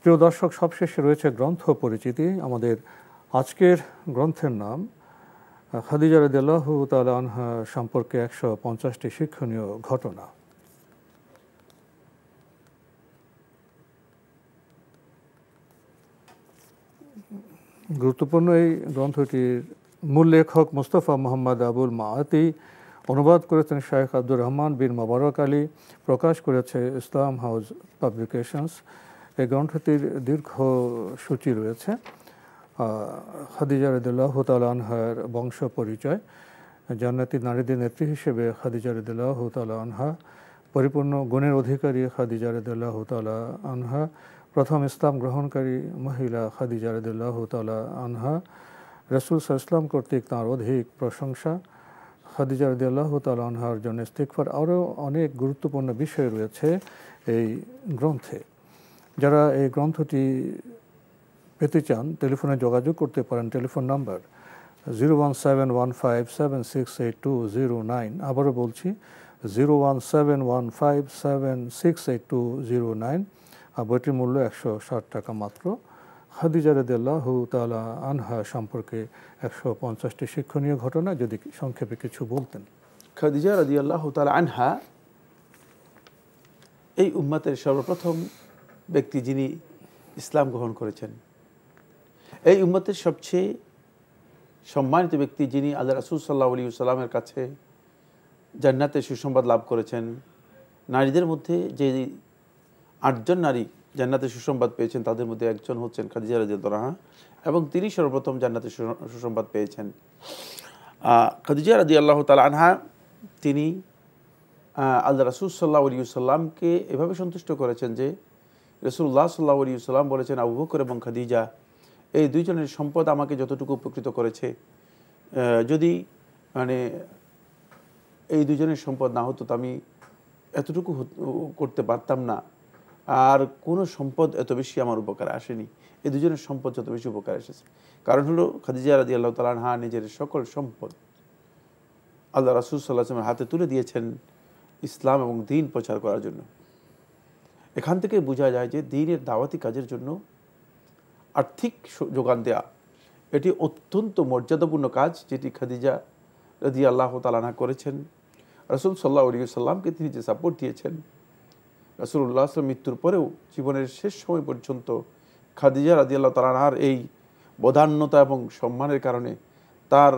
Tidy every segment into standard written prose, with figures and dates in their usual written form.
প্রিয় দর্শক, সবশেষে রয়েছে গ্রন্থ পরিচিতি। আমাদের আজকের গ্রন্থের নাম খাদিজা রাদিয়াল্লাহু তাআলা আনহা সম্পর্কে 150টি শিক্ষণীয় ঘটনা। গুরুত্বপূর্ণ এই গ্রন্থটির মূল লেখক মুস্তাফা মোহাম্মদ আবুল মাআতি, অনুবাদ করেছেন শেখ আব্দুর রহমান বিন মোবারক আলী, প্রকাশ করেছে ইসলাম হাউস পাবলিকেশনস। এই গ্রন্থটির দীর্ঘ সূচি রয়েছে। খাদিজা রাদিয়াল্লাহু তাআলা আনহার বংশ পরিচয়, জান্নাতি নারীদের নেত্রী হিসেবে খাদিজা রাদিয়াল্লাহু তাআলা আনহা, পরিপূর্ণ গুণের অধিকারী খাদিজা রাদিয়াল্লাহু তাআলা আনহা, প্রথম ইসলাম গ্রহণকারী মহিলা খাদিজা রাদিয়াল্লাহু তাআলা আনহা, রাসূল সাল্লাল্লাহু আলাইহি ওয়াসাল্লাম কর্তৃক তাঁর অধিক প্রশংসা, খাদিজা রাদিয়াল্লাহু তাআলা আনহার জন্য ইস্তিগফার, আরও অনেক গুরুত্বপূর্ণ বিষয় রয়েছে এই গ্রন্থে। যারা এই গ্রন্থটি পেতে চান টেলিফোনে যোগাযোগ করতে পারেন। Telephone number 01715768209। আবারও বলছি 01715768209। আর বইটির মূল্য 160 টাকা মাত্র। খাদিজা রাদিয়াল্লাহু তাআলা আনহা সম্পর্কে 150টি শিক্ষণীয় ঘটনা, যদি সংক্ষেপে কিছু বলতেন। খাদিজা রাদিয়াল্লাহু তাআলা আনহা এই উম্মতের সর্বপ্রথম ব্যক্তি যিনি ইসলাম গ্রহণ করেছেন। এই উম্মতের সবচেয়ে সম্মানিত ব্যক্তি যিনি আল্লাহ রাসূল সাল্লাল্লাহু আলাইহি ওয়াসাল্লামের কাছে জান্নাতের সুসংবাদ লাভ করেছেন। নারীদের মধ্যে যে 8জন নারী জান্নাতের সুসংবাদ পেয়েছেন তাদের মধ্যে একজন হচ্ছেন খাদিজা রাদিয়াল্লাহু আনহা, এবং তিনি সর্বপ্রথম জান্নাতের সুসংবাদ পেয়েছেন। খাদিজা রাদিয়াল্লাহু তাআলা আনহা তিনি আল্লাহ রাসূল সাল্লাল্লাহু আলাইহি ওয়াসাল্লামকে এভাবে সন্তুষ্ট করেছেন যে রাসূলুল্লাহ সাল্লাল্লাহু আলাইহি ওয়াসাল্লাম বলেছেন, আবু বকর এবং খাদিজা এই দুইজনের সম্পদ আমাকে যতটুকু উপকৃত করেছে, যদি এই দুজনের সম্পদ না হতো তো আমি এতটুকু করতে পারতাম না। আর কোনো সম্পদ এত বেশি আমার উপকারে আসেনি, এই দুজনের সম্পদ যত বেশি উপকার এসেছে। কারণ হলো খাদিজা রাদিয়াল্লাহু তাআলা আনহা নিজের সকল সম্পদ আল্লাহ রাসূল সাল্লাল্লাহু আলাইহি ওয়াসাল্লামের হাতে তুলে দিয়েছেন ইসলাম এবং দ্বীন প্রচার করার জন্য। এখান থেকে বোঝা যায় যে দ্বীনের দাওয়াতি কাজের জন্য আর্থিক যোগান দেয়া এটি অত্যন্ত মর্যাদাপূর্ণ কাজ, যেটি খাদিজা রাদিয়াল্লাহু তাআলা আনহা করেছেন। রাসূল সাল্লাল্লাহু আলাইহি ওয়াসাল্লামকে তিনি যে সাপোর্ট দিয়েছেন, রাসূলুল্লাহ সাল্লাল্লাহু আলাইহি ওয়াসাল্লাম মৃত্যুর পরেও জীবনের শেষ সময় পর্যন্ত খাদিজা রাদিয়াল্লাহু তাআলা আনহার এই বদান্যতা এবং সম্মানের কারণে তার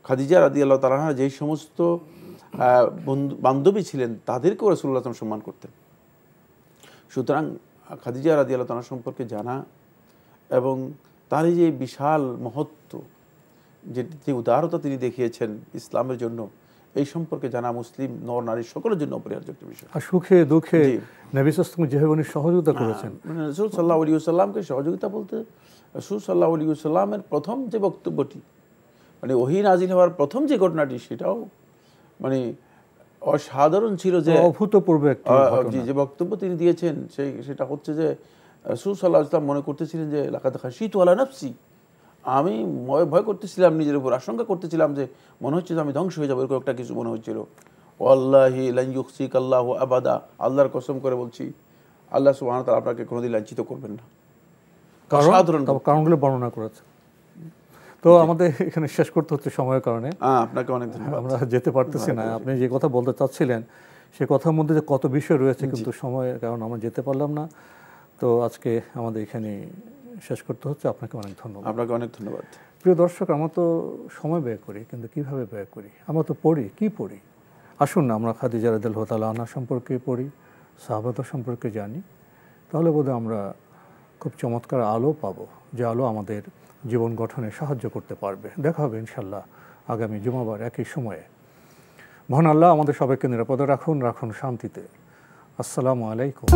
খাদিজা রাদিয়াল্লাহু তাআলা আনহা যেই সমস্ত বান্ধবী ছিলেন তাদেরকেও রাসূলুল্লাহ সাল্লাল্লাহু আলাইহি ওয়াসাল্লাম সম্মান করতেন। সুতরাং খাদিজা রাদিয়াল্লাহু তাআলা সম্পর্কে জানা এবং তার এই যে বিশাল মহত্ব, যে উদারতা তিনি দেখিয়েছেন ইসলামের জন্য, এই সম্পর্কে জানা মুসলিম নর নারী সকলের জন্য অপরিহার্য একটা বিষয়। আর সুখে দুঃখে নবী সাল্লাল্লাহু যেভাবে উনি সহযোগিতা করেছেন, রাসূল সাল্লাল্লাহু আলাইহি ওয়াসাল্লামকে সহযোগিতা বলতে রাসূল সাল্লাল্লাহু আলাইহি ওয়াসাল্লামের প্রথম যে বক্তব্যটি, ওহী নাজিল হওয়ার প্রথম যে ঘটনাটি, সেটাও অসাধারণ ছিল। যে অভূতপূর্ব যে বক্তব্য তিনি দিয়েছেন সেটা হচ্ছে যে রাসূল সাল্লাল্লাহু আলাইহি ওয়াসাল্লাম মনে করতেছিলেন যে লাকাদ খাশিতু আলা নাফসি, আমি ভয় করতেছিলাম, নিজের উপর আশঙ্কা করতেছিলাম যে মনে হচ্ছে যে আমি ধ্বংস হয়ে যাবো, এরকম একটা কিছু মনে হচ্ছিল। ওয়াল্লাহি লান ইউখসিকাল্লাহু আবাদা, আল্লাহর কসম করে বলছি আল্লাহ সুবহানাহু ওয়া তাআলা আপনাকে কোনোদিন লাঞ্ছিত করবেন না। কারণগুলো বর্ণনা করেছে। তো আমাদের এখানে শেষ করতে হচ্ছে সময়ের কারণে। আপনাকে অনেক ধন্যবাদ। আমরা যেতে পারতেছি না। আপনি যে কথা বলতে চাচ্ছিলেন সে কথার মধ্যে যে কত বিষয় রয়েছে, কিন্তু সময়ের কারণে আমরা যেতে পারলাম না। তো আজকে আমাদের এখানে শেষ করতে হচ্ছে। আপনাকে অনেক ধন্যবাদ। আপনাকে অনেক ধন্যবাদ। প্রিয় দর্শক, আমরা তো সময় ব্যয় করি, কিন্তু কিভাবে ব্যয় করি? আমরা তো পড়ি, কি পড়ি? আসুন না আমরা খাদিজা রাদিয়াল্লাহু তাআলা আনহা সম্পর্কে পড়ি, সাহাবাদের সম্পর্কে জানি। তাহলে বোধহয় আমরা খুব চমৎকার আলো পাবো, যে আলো আমাদের জীবন গঠনে সাহায্য করতে পারবে। দেখা হবে ইনশাল্লাহ আগামী জুমাবার একই সময়ে। মহান আল্লাহ আমাদের সবাইকে নিরাপদে রাখুন, রাখুন শান্তিতে। আসসালামু আলাইকুম।